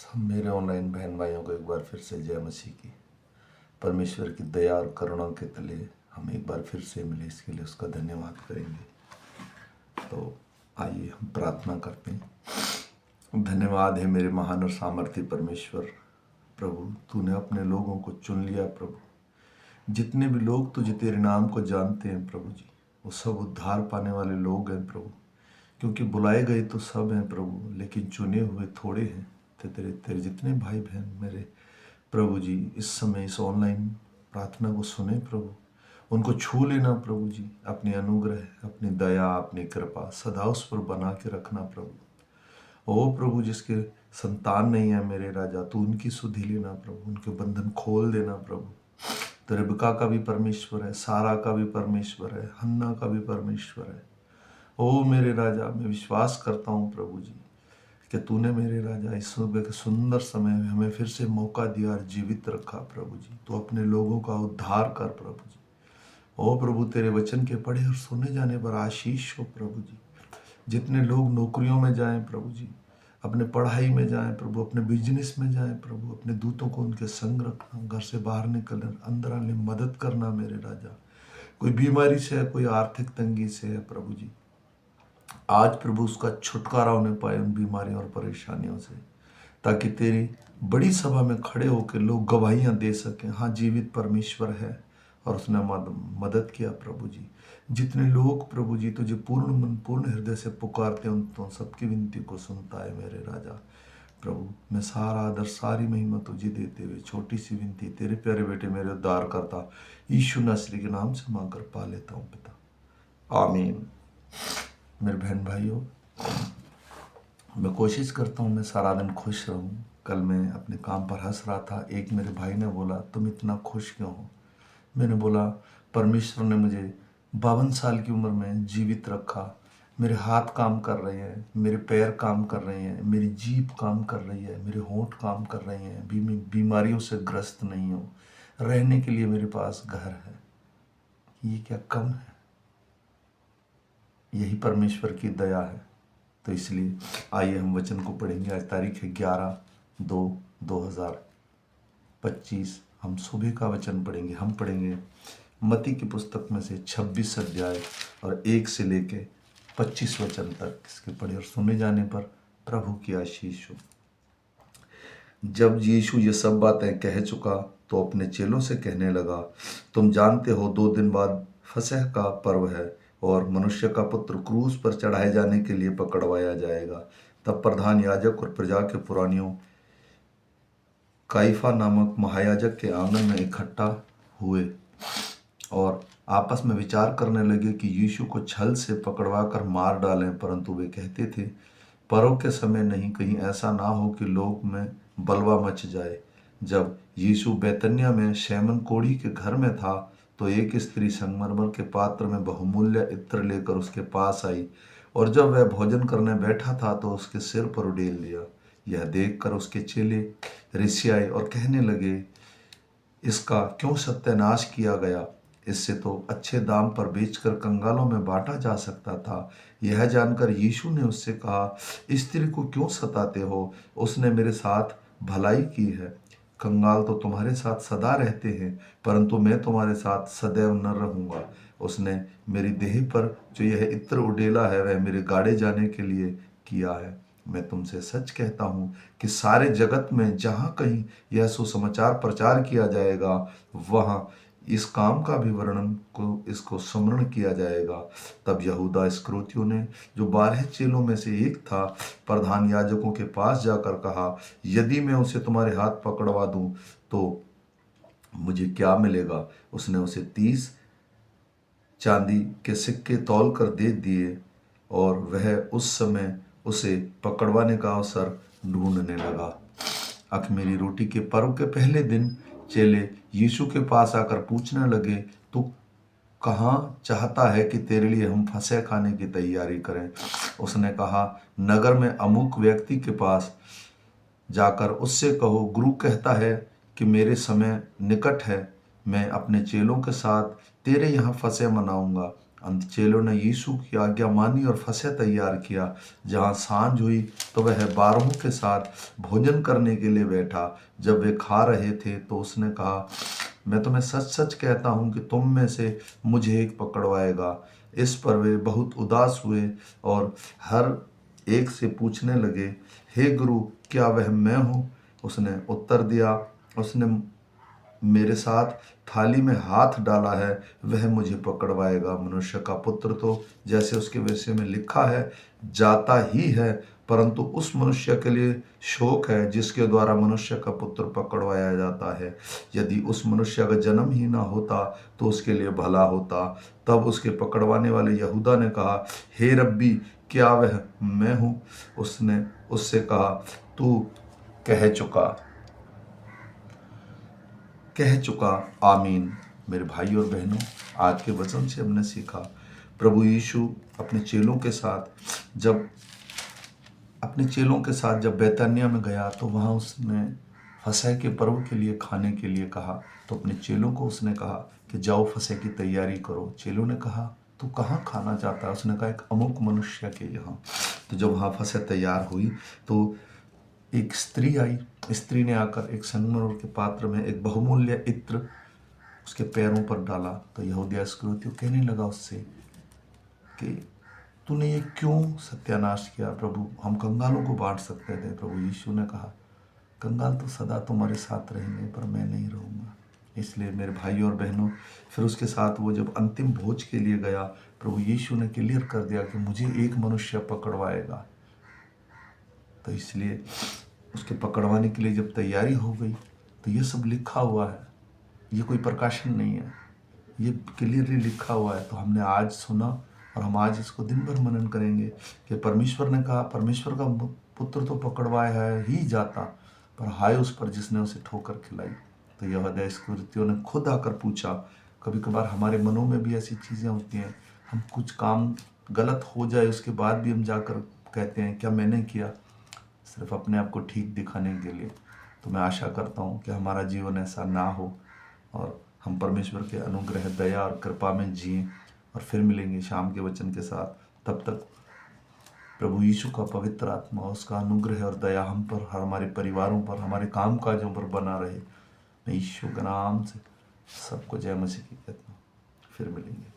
सब मेरे ऑनलाइन बहन भाइयों को एक बार फिर से जय मसीह की। परमेश्वर की दया और करुणा के तले हम एक बार फिर से मिले, इसके लिए उसका धन्यवाद करेंगे। तो आइए हम प्रार्थना करते हैं। धन्यवाद है मेरे महान और सामर्थ्य परमेश्वर। प्रभु, तूने अपने लोगों को चुन लिया। प्रभु, जितने भी लोग तुझे तेरे नाम को जानते हैं प्रभु जी, वो सब उद्धार पाने वाले लोग हैं प्रभु। क्योंकि बुलाए गए तो सब हैं प्रभु, लेकिन चुने हुए थोड़े हैं। तो तेरे तेरे जितने भाई बहन मेरे प्रभु जी इस समय इस ऑनलाइन प्रार्थना को सुने प्रभु, उनको छू लेना प्रभु जी। अपने अनुग्रह, अपनी दया, अपनी कृपा सदा उस पर बना के रखना प्रभु। ओ प्रभु, जिसके संतान नहीं है मेरे राजा, तू उनकी सुधि लेना प्रभु, उनके बंधन खोल देना प्रभु। तो रिबका का भी परमेश्वर है, सारा का भी परमेश्वर है, हन्ना का भी परमेश्वर है। ओ मेरे राजा, मैं विश्वास करता हूँ प्रभु जी कि तूने मेरे राजा इस सुबह के सुंदर समय में हमें फिर से मौका दिया और जीवित रखा प्रभु जी। तो अपने लोगों का उद्धार कर प्रभु जी। ओ प्रभु, तेरे वचन के पढ़े और सुने जाने पर आशीष हो प्रभु जी। जितने लोग नौकरियों में जाएं प्रभु जी, अपने पढ़ाई में जाएं प्रभु, अपने बिजनेस में जाएं प्रभु, अपने दूतों को उनके संग रखना, घर से बाहर निकलने अंदर आने मदद करना मेरे राजा। कोई बीमारी से है, कोई आर्थिक तंगी से है प्रभु जी, आज प्रभु उसका छुटकारा होने पाए उन बीमारियों और परेशानियों से, ताकि तेरी बड़ी सभा में खड़े होकर लोग गवाहियां दे सकें, हाँ जीवित परमेश्वर है और उसने मदद किया प्रभु जी। जितने लोग प्रभु जी तुझे पूर्ण मन पूर्ण हृदय से पुकारते हैं, उन तो सबकी विनती को सुनता है मेरे राजा। प्रभु, मैं सारा आदर सारी महिमा तुझे देते हुए छोटी सी विनती तेरे प्यारे बेटे मेरे उद्धार करता यीशु नासरी के नाम से मांगकर पा लेता हूँ पिता, आमीन। मेरे बहन भाइयों, मैं कोशिश करता हूँ मैं सारा दिन खुश रहूँ। कल मैं अपने काम पर हंस रहा था, एक मेरे भाई ने बोला तुम इतना खुश क्यों हो। मैंने बोला परमेश्वर ने मुझे 52 साल की उम्र में जीवित रखा। मेरे हाथ काम कर रहे हैं, मेरे पैर काम कर रहे हैं, मेरी जीभ काम कर रही है, मेरे होंठ काम कर रहे हैं, बीमारियों से ग्रस्त नहीं हूँ, रहने के लिए मेरे पास घर है। ये क्या कम है? यही परमेश्वर की दया है। तो इसलिए आइए हम वचन को पढ़ेंगे। आज तारीख है 11/2/2025। हम सुबह का वचन पढ़ेंगे। हम पढ़ेंगे मत्ती की पुस्तक में से 26 अध्याय और 1 से लेके 25 वचन तक। इसके पढ़े और सुने जाने पर प्रभु की आशीष हो। जब यीशु ये सब बातें कह चुका तो अपने चेलों से कहने लगा, तुम जानते हो 2 दिन बाद फसह का पर्व है और मनुष्य का पुत्र क्रूस पर चढ़ाए जाने के लिए पकड़वाया जाएगा। तब प्रधान याजक और प्रजा के पुरानियों काइफा नामक महायाजक के आंगन में इकट्ठा हुए और आपस में विचार करने लगे कि यीशु को छल से पकड़वा कर मार डालें। परंतु वे कहते थे, पर्व के समय नहीं, कहीं ऐसा ना हो कि लोग में बलवा मच जाए। जब यीशु बैतनिया में शैमन कोढ़ी के घर में था तो एक स्त्री संगमरमर के पात्र में बहुमूल्य इत्र लेकर उसके पास आई, और जब वह भोजन करने बैठा था तो उसके सिर पर उड़ेल दिया। यह देखकर उसके चेले रिसियाए और कहने लगे, इसका क्यों सत्यानाश किया गया? इससे तो अच्छे दाम पर बेचकर कंगालों में बांटा जा सकता था। यह जानकर यीशु ने उससे कहा, स्त्री को क्यों सताते हो? उसने मेरे साथ भलाई की है। कंगाल तो तुम्हारे साथ सदा रहते हैं, परंतु मैं तुम्हारे साथ सदैव न रहूंगा। उसने मेरी देह पर जो यह इत्र उडेला है वह मेरे गाड़े जाने के लिए किया है। मैं तुमसे सच कहता हूँ कि सारे जगत में जहाँ कहीं यह सुसमाचार प्रचार किया जाएगा, वहाँ इस काम का भी वर्णन को इसको स्मरण किया जाएगा। तब यहूदा इस्करियोती ने, जो 12 चेलों में से एक था, प्रधान याजकों के पास जाकर कहा, यदि मैं उसे तुम्हारे हाथ पकड़वा दूं तो मुझे क्या मिलेगा? उसने उसे 30 चांदी के सिक्के तौल कर दे दिए और वह उस समय उसे पकड़वाने का अवसर ढूंढने लगा। अख़मीरी रोटी के पर्व के पहले दिन चेले यीशु के पास आकर पूछने लगे, तू कहाँ चाहता है कि तेरे लिए हम फसह खाने की तैयारी करें? उसने कहा, नगर में अमुक व्यक्ति के पास जाकर उससे कहो, गुरु कहता है कि मेरे समय निकट है, मैं अपने चेलों के साथ तेरे यहाँ फसह मनाऊंगा। अंत चेलों ने यीशु की आज्ञा मानी और फसह तैयार किया। जहाँ सांझ हुई तो वह 12 के साथ भोजन करने के लिए बैठा। जब वे खा रहे थे तो उसने कहा, मैं तुम्हें सच सच कहता हूँ कि तुम में से मुझे एक पकड़वाएगा। इस पर वे बहुत उदास हुए और हर एक से पूछने लगे, हे गुरु, क्या वह मैं हूँ? उसने उत्तर दिया, उसने मेरे साथ थाली में हाथ डाला है, वह मुझे पकड़वाएगा। मनुष्य का पुत्र तो जैसे उसके विषय में लिखा है जाता ही है, परंतु उस मनुष्य के लिए शोक है जिसके द्वारा मनुष्य का पुत्र पकड़वाया जाता है। यदि उस मनुष्य का जन्म ही ना होता तो उसके लिए भला होता। तब उसके पकड़वाने वाले यहूदा ने कहा, हे रब्बी, क्या वह मैं हूँ? उसने उससे कहा, तू कह चुका। आमीन। मेरे भाई और बहनों, आज के वचन से हमने सीखा, प्रभु यीशु अपने चेलों के साथ जब बैतनिया में गया तो वहाँ उसने फसह के पर्व के लिए खाने के लिए कहा। तो अपने चेलों को उसने कहा कि जाओ फसह की तैयारी करो। चेलों ने कहा, तू कहाँ खाना चाहता है? उसने कहा, एक अमुक मनुष्य के यहाँ। तो जब वहाँ फसह तैयार हुई तो एक स्त्री आई। स्त्री ने आकर एक संगमरमर के पात्र में एक बहुमूल्य इत्र उसके पैरों पर डाला। तो यहूदा इस्करियोती कहने लगा उससे कि तूने ये क्यों सत्यानाश किया? प्रभु, हम कंगालों को बांट सकते थे। प्रभु यीशु ने कहा, कंगाल तो सदा तुम्हारे साथ रहेंगे, पर मैं नहीं रहूँगा। इसलिए मेरे भाई और बहनों, फिर उसके साथ वो जब अंतिम भोज के लिए गया, प्रभु यीशु ने क्लियर कर दिया कि मुझे एक मनुष्य पकड़वाएगा। तो इसलिए उसके पकड़वाने के लिए जब तैयारी हो गई तो ये सब लिखा हुआ है, ये कोई प्रकाशन नहीं है, ये क्लियरली लिखा हुआ है। तो हमने आज सुना और हम आज इसको दिन भर मनन करेंगे कि परमेश्वर ने कहा, परमेश्वर का पुत्र तो पकड़वाया है ही जाता, पर हाय उस पर जिसने उसे ठोकर खिलाई। तो यहूदा इस्करियोती ने खुद आकर पूछा। कभी कभार हमारे मनों में भी ऐसी चीज़ें होती हैं, हम कुछ काम गलत हो जाए उसके बाद भी हम जाकर कहते हैं, क्या मैंने किया? सिर्फ अपने आप को ठीक दिखाने के लिए। तो मैं आशा करता हूँ कि हमारा जीवन ऐसा ना हो और हम परमेश्वर के अनुग्रह, दया और कृपा में जिएं। और फिर मिलेंगे शाम के वचन के साथ। तब तक प्रभु यीशु का पवित्र आत्मा, उसका अनुग्रह और दया हम पर, हमारे परिवारों पर, हमारे काम काजों पर बना रहे। मैं यीशु के नाम से सबको जय मसीह की कहता हूँ। फिर मिलेंगे।